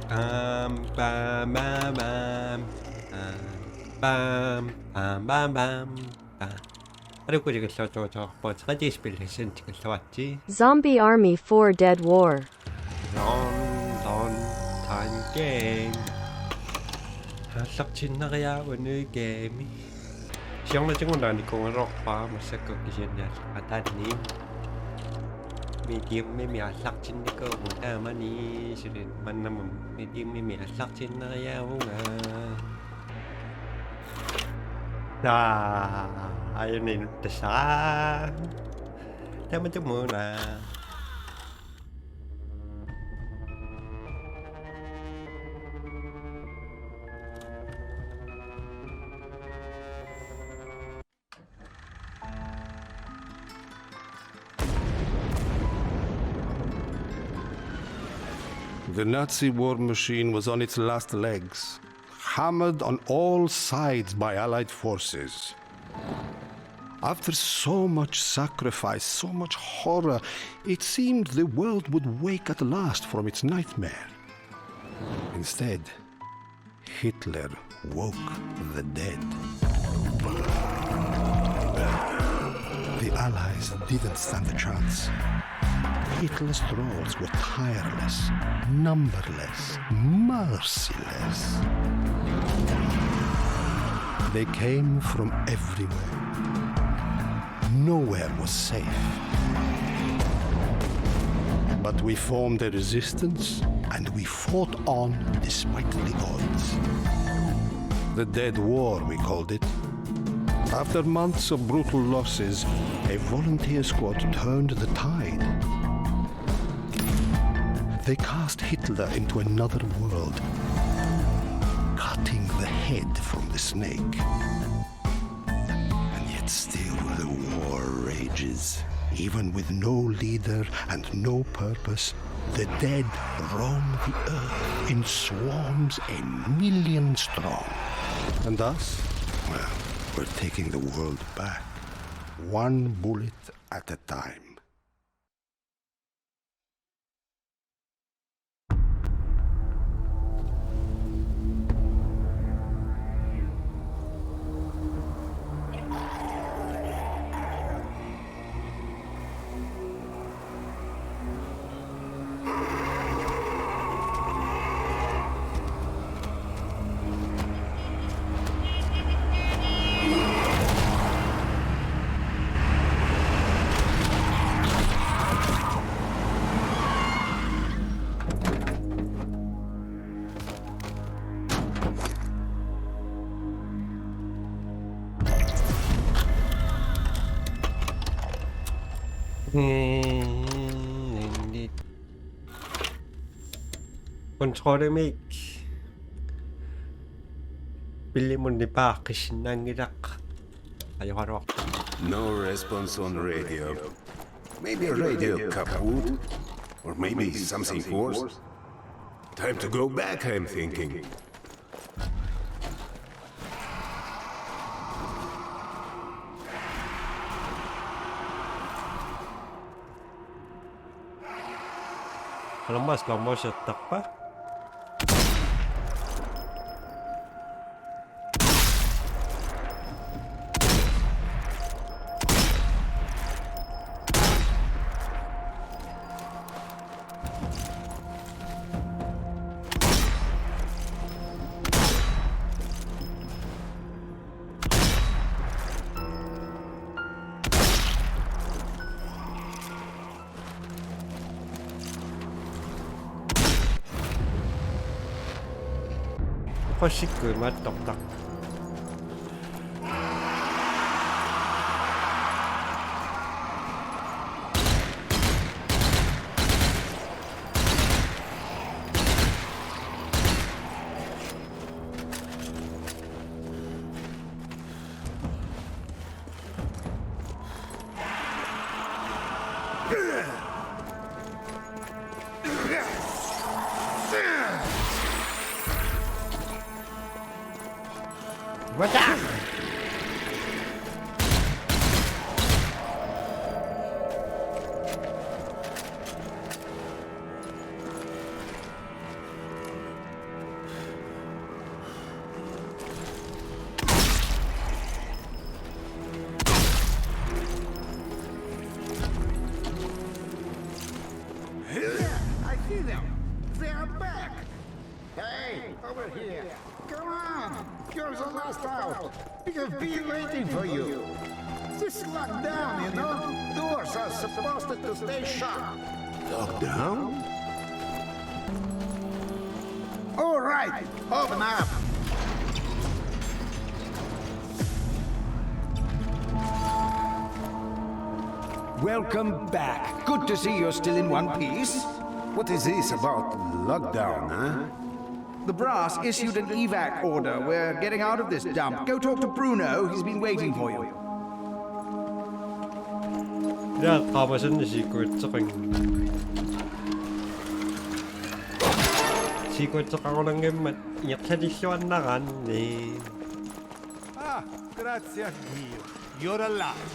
bam, bam, bam, bam, bam, bam, bam, bam. 그리고 지금 뭐 사지 스필레이션 지금 왔지. Zombie Army 4 Dead War. 런 타임 게임. sắp chín nó ra bên nơi game. Siang na chungun na ni kong rock pa masaka kisyan ya atan ni. Mi game mi mi asak chin ni ko mo ta mani sirin man na mi game mi asak chin na ya ho nga. Ayun ni tasa. Tama tu muna. The Nazi war machine was on its last legs, hammered on all sides by Allied forces. After so much sacrifice, so much horror, it seemed the world would wake at last from its nightmare. Instead, Hitler woke the dead. The Allies didn't stand a chance. Hitler's trolls were tireless, numberless, merciless. They came from everywhere. Nowhere was safe. But we formed a resistance, and we fought on despite the odds. The Dead War, we called it. After months of brutal losses, a volunteer squad turned the tide. They cast Hitler into another world, cutting the head from the snake. And yet still the war rages. Even with no leader and no purpose, the dead roam the earth in swarms 1 million strong. And us? Well, we're taking the world back, one bullet at a time. Kontrollemik. Billi mun ni paakis nangirak. Ayaw harok. No response on radio. Maybe a radio kaput, or maybe something worse. Time to go back, I'm thinking. Alam mo, slow motion attack pa. Hoşik mat tak. What's Hey, over here. Come on. You're the last out. We have been waiting for you. This is locked down, you know? Doors are supposed to stay shut. Locked down? All right, open up. Welcome back. Good to see you're still in one piece. What is this about lockdown, huh? The brass issued an evac order. We're getting out of this dump. Go talk to Bruno. He's been waiting for you. Ja, aber sind die Secret zurück. Secret zurück ako lang yung tradisyon na kan eh. Ah, grazie a Dio. You're alive.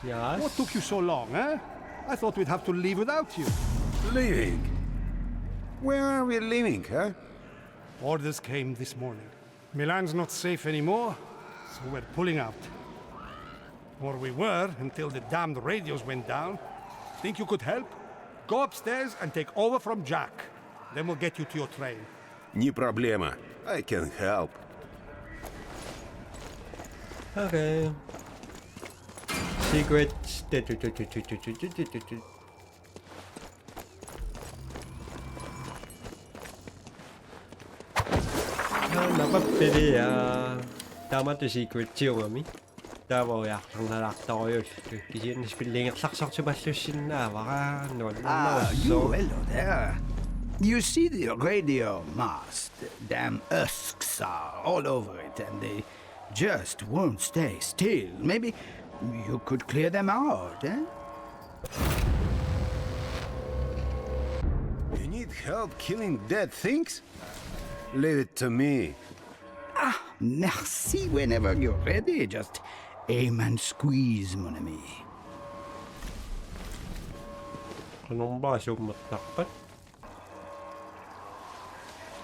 Yes. What took you so long, eh? I thought we'd have to leave without you. Leaving? Where are we leaving, huh? Orders came this morning. Milan's not safe anymore, so we're pulling out. Or we were until the damned radios went down. Think you could help? Go upstairs and take over from Jack. Then we'll get you to your train. Не проблема. I can help. Okay. Secret. Napapili tama to secret chill kami. Tama ya ang halak tayo. Kasi spilling at saksak sa basushin na baka no. Hello there. You see the radio mast? Damn usks are all over it, and they just won't stay still. Maybe you could clear them out, eh? You need help killing dead things? Leave it to me. Merci whenever you're ready. Just aim and squeeze, mon ami. Anong ba sumatakpat?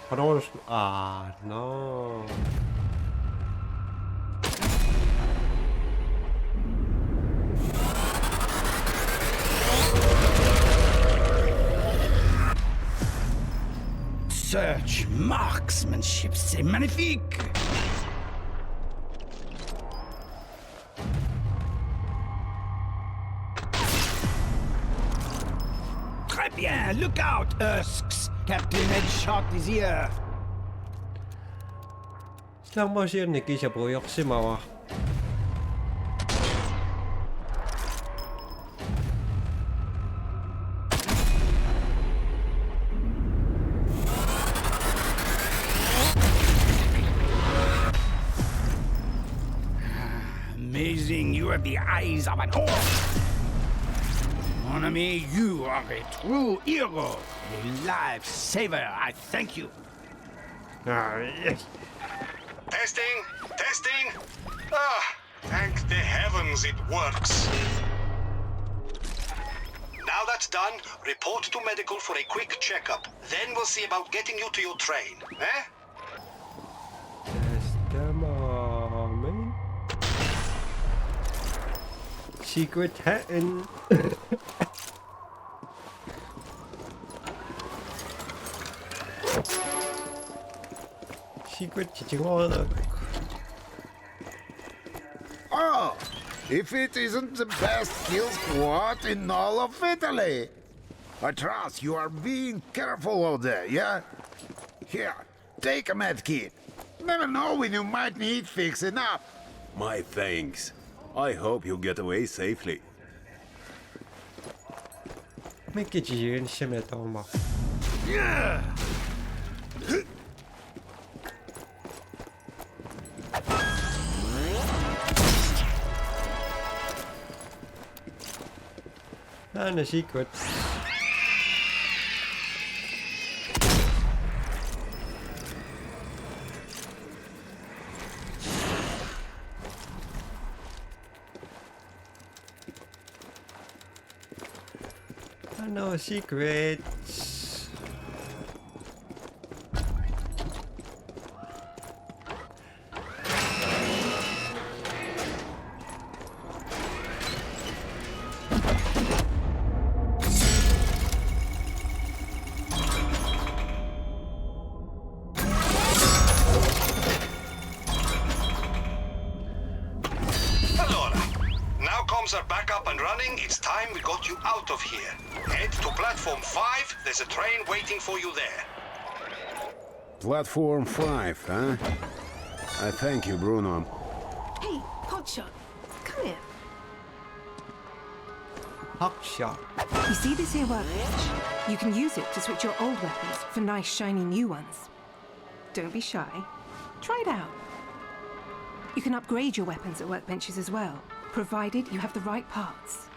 Ano no. Search marksmanship, c'est magnifique! Très bien, look out, Usks! Captain Headshot is here! Lang ba siya nikisha po yok si Mawa? Amazing, you have the eyes of an orc! Mon ami, you are a true hero! A lifesaver, I thank you! Yes. Testing! Testing! Ah, thank the heavens it works. Now that's done, report to medical for a quick checkup. Then we'll see about getting you to your train, eh? Come on, man. Secret hat and secret chichingona. Oh, if it isn't the best kill squad in all of Italy. I trust you are being careful out there, yeah? Here, take a med kit. Never know when you might need fixing up. My thanks. I hope you get away safely. May kichiyin siya metong mo. Ano secret? Ano secrets? of here. Head to platform 5. There's a train waiting for you there. Platform 5, huh? I thank you, Bruno. Hey, Hotshot, come here. Hotshot. You see this here workbench? You can use it to switch your old weapons for nice, shiny new ones. Don't be shy. Try it out. You can upgrade your weapons at workbenches as well, provided you have the right parts.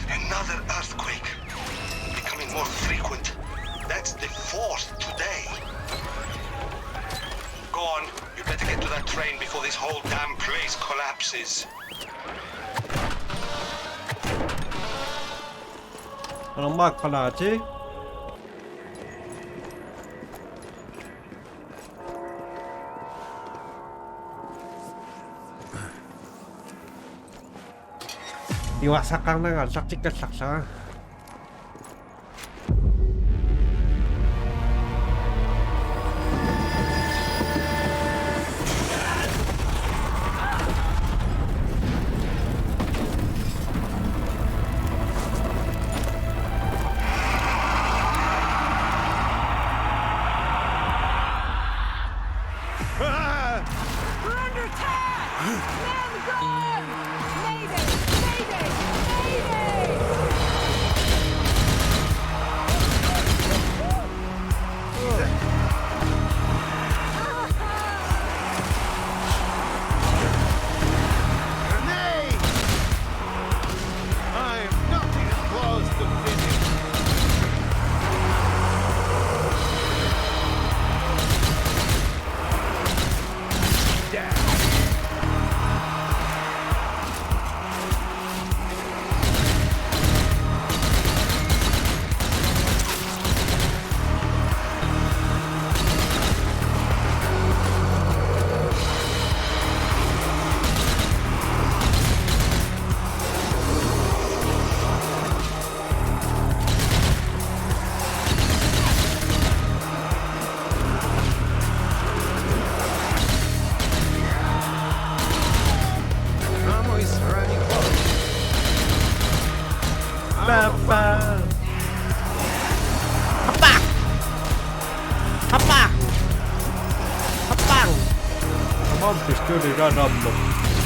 Another earthquake. Becoming more frequent. That's the 4th today. Go on. You better get to that train before this whole damn place collapses. Anong magpalachi? Iwasak kang nangal, saktik ka saksa.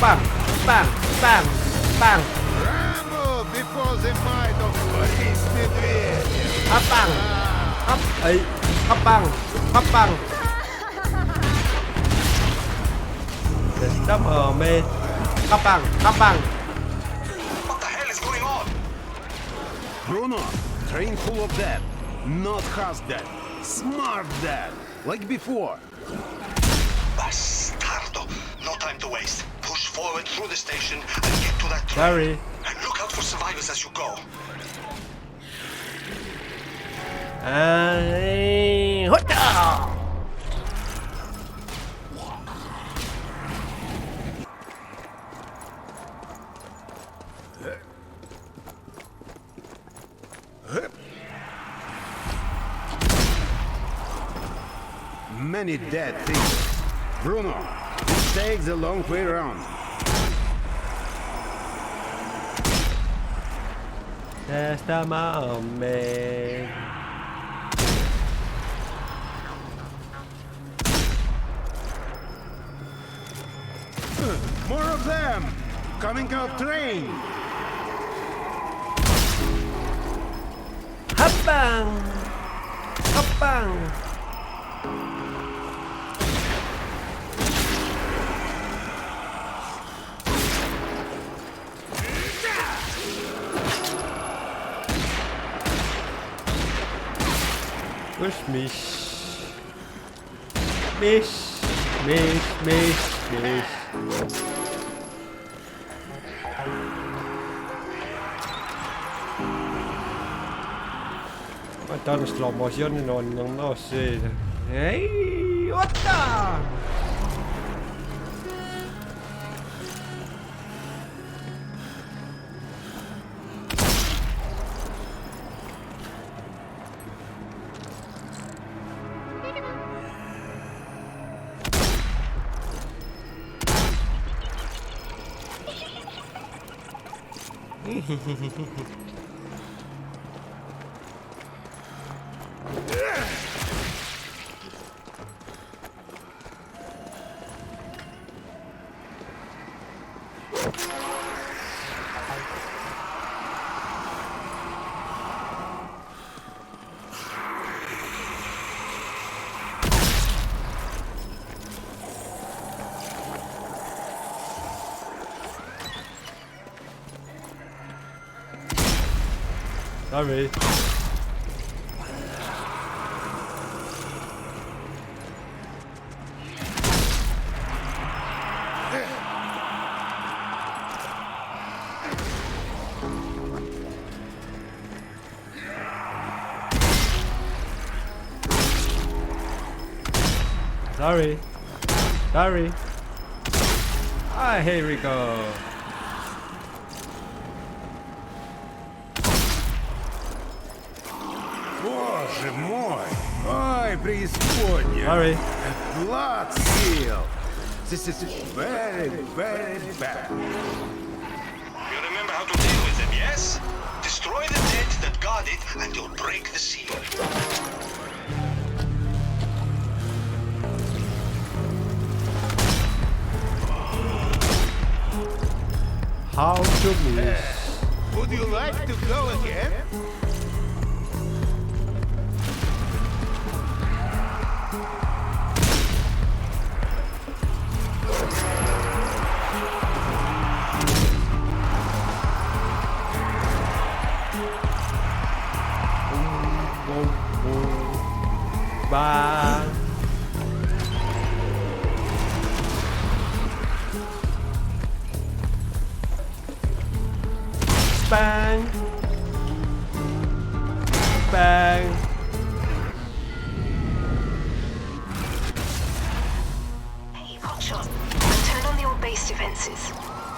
Bang! Bang! Bang! Bang! Rambo before the might of Boris Medvedev. Bang! Ay! Bang! Bang! Stop, oh man! Bang! Bang! What the hell is going on? Bruno, train full of dead. Not half dead. Smart dead. Like before. Bastardo. No time to waste. Push forward through the station and get to that train. Sorry. And look out for survivors as you go. Many dead things. Bruno, this takes a long way around. That's the moment. More of them! Coming out train! Habang! Habang! Push mich. Mich. Madonna slow motion non si. Hey, what the? Sorry. Sorry. Sorry. Ah, here we go. Боже мой! Ой, преисподня! Sorry. Blood seal! This is very, very bad. You remember how to deal with them, yes? Destroy the dead that guard it, and you'll break the seal. How to miss? Would you like to go again? Bye. Bang. Bang. Hey, Hotshot. I've turned on the old base defenses.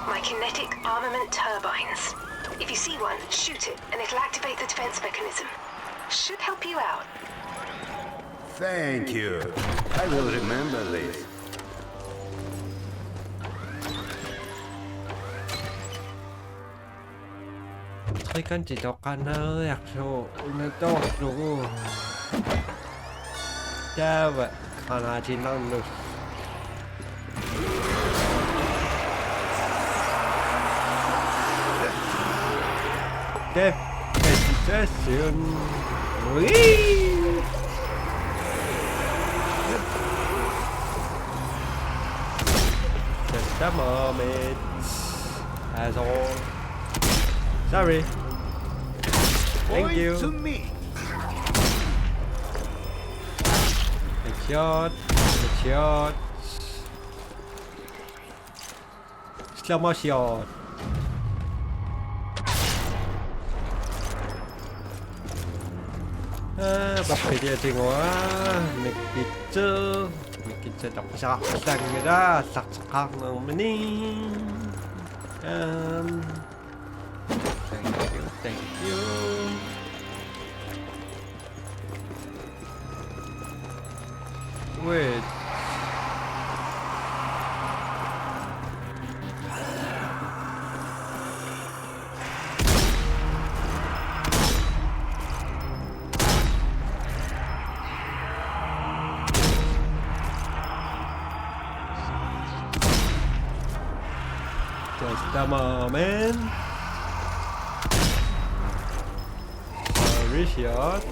My kinetic armament turbines. If you see one, shoot it, and it'll activate the defense mechanism. Should help you out. Thank you. I will remember this. Kan chỉ cho can nhạc số nó tốt đúng cha vậy khana chỉ năng được đẹp cái xuyên just a moment as all. Sorry. Thank Point you. to me. Headshot. Headshot. Slow motion. Bakit din quá. Mikitsa đọc sắc sang người ta sắc sắc ng maning. Thank you. Wait. Just a moment. Shot.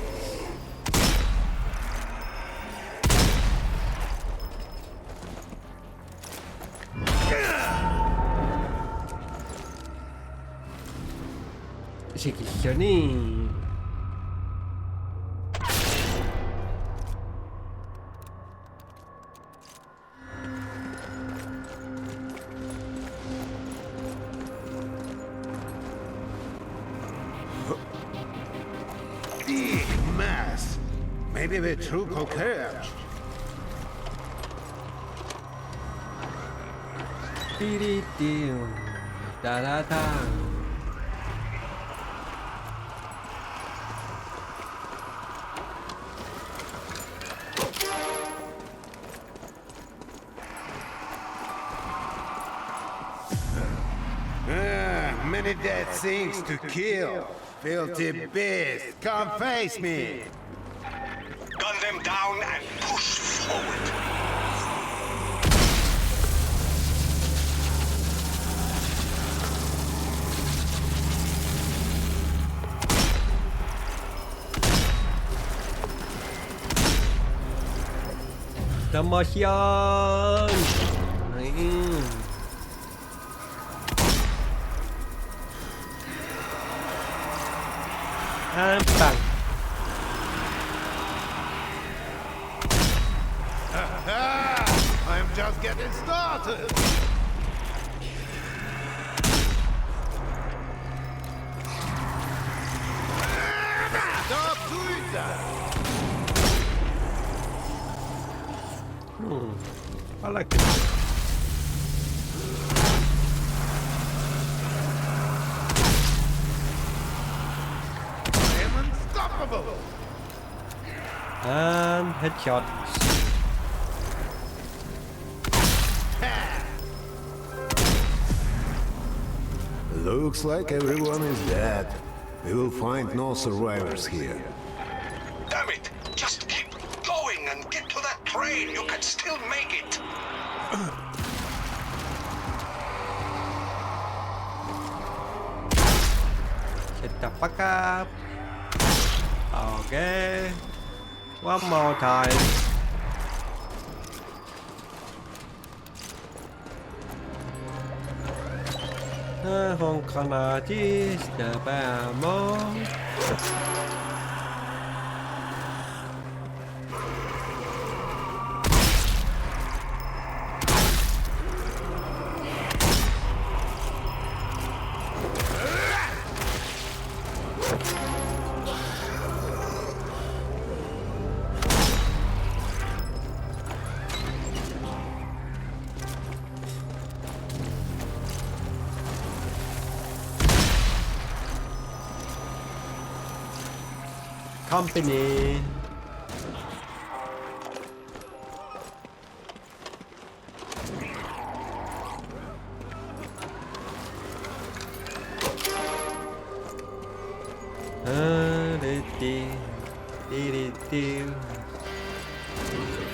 Sige ni. Big mass. Maybe the true cockroach. Da da da. many dead things to kill. Filthy beast, come face me. Gun them down and push forward. Damasian! Bang! I'm just getting started. Stop doing that. I like it. I am unstoppable. And headshots. Looks like everyone is dead. We will find no survivors here. Damn it! Just keep going and get to that train. You can still make it. Shut the fuck up. Okay. One more time. Hon Granatjes, de Bärmor. Company.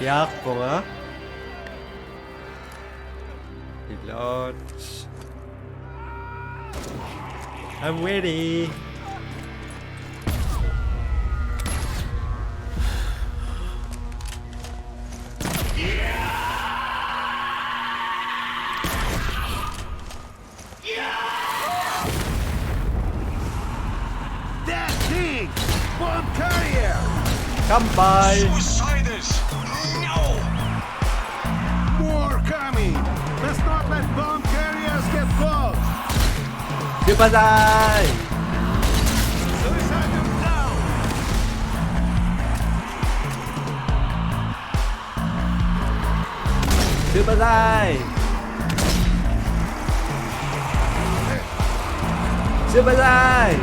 Yak ko nga. Reload. I'm ready. That thing! Bomb carrier! Come by. Suiciders! No! More coming! Let's not let bomb carriers get close! Super die. Suiciders down! Super die. Super die.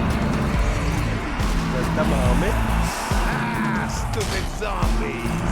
Just a moment. Ah, stupid zombies!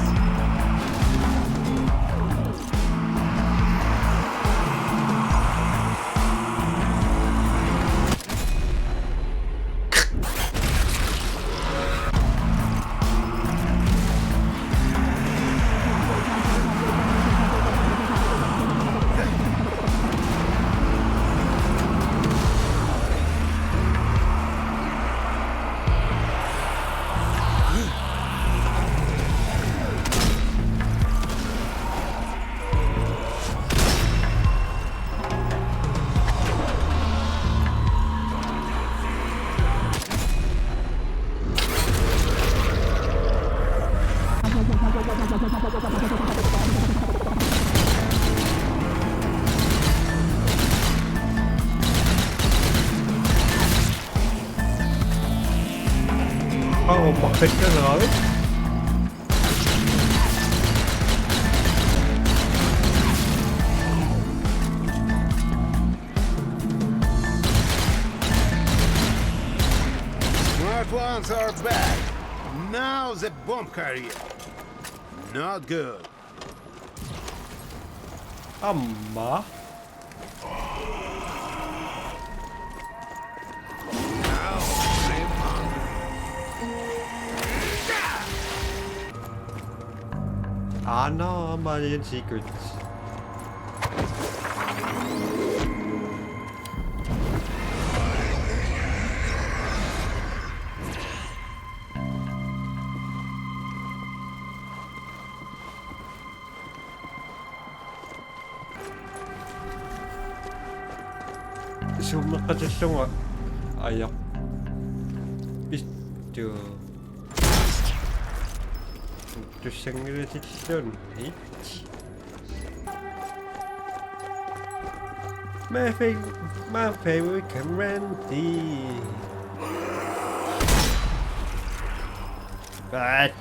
Oh, một thịt cho rồi. Smart ones are back. Now the bomb carrier. Not good. Amma. Million secrets. Sumaqatalluga ayaq pittu tussangilutillun hit my favorite Cameron-T but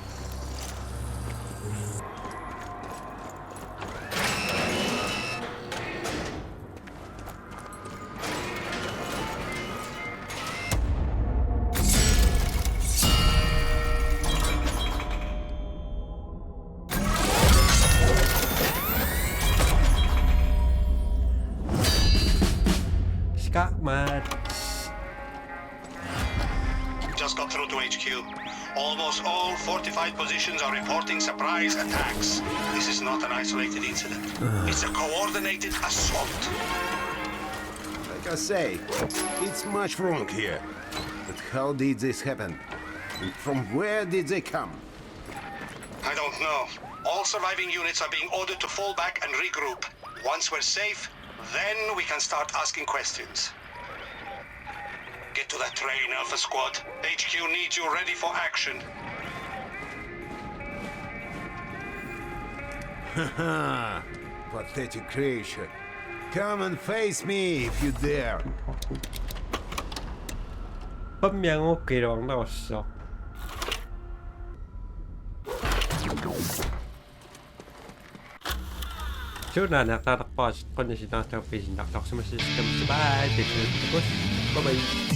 Just got through to HQ. Almost all fortified positions are reporting surprise attacks. This is not an isolated incident. It's a coordinated assault. Like I say, it's much wrong here. But how did this happen? And from where did they come? I don't know. All surviving units are being ordered to fall back and regroup. Once we're safe, then we can start asking questions. Get to that train, Alpha Squad. HQ needs you ready for action. Haha, pathetic creature. Come and face me if you dare. 분명 오케이랑 나왔어. Sudah nak tarik pause kondisi nak tahu page nak tahu semua sistem sebaik. Bye bye.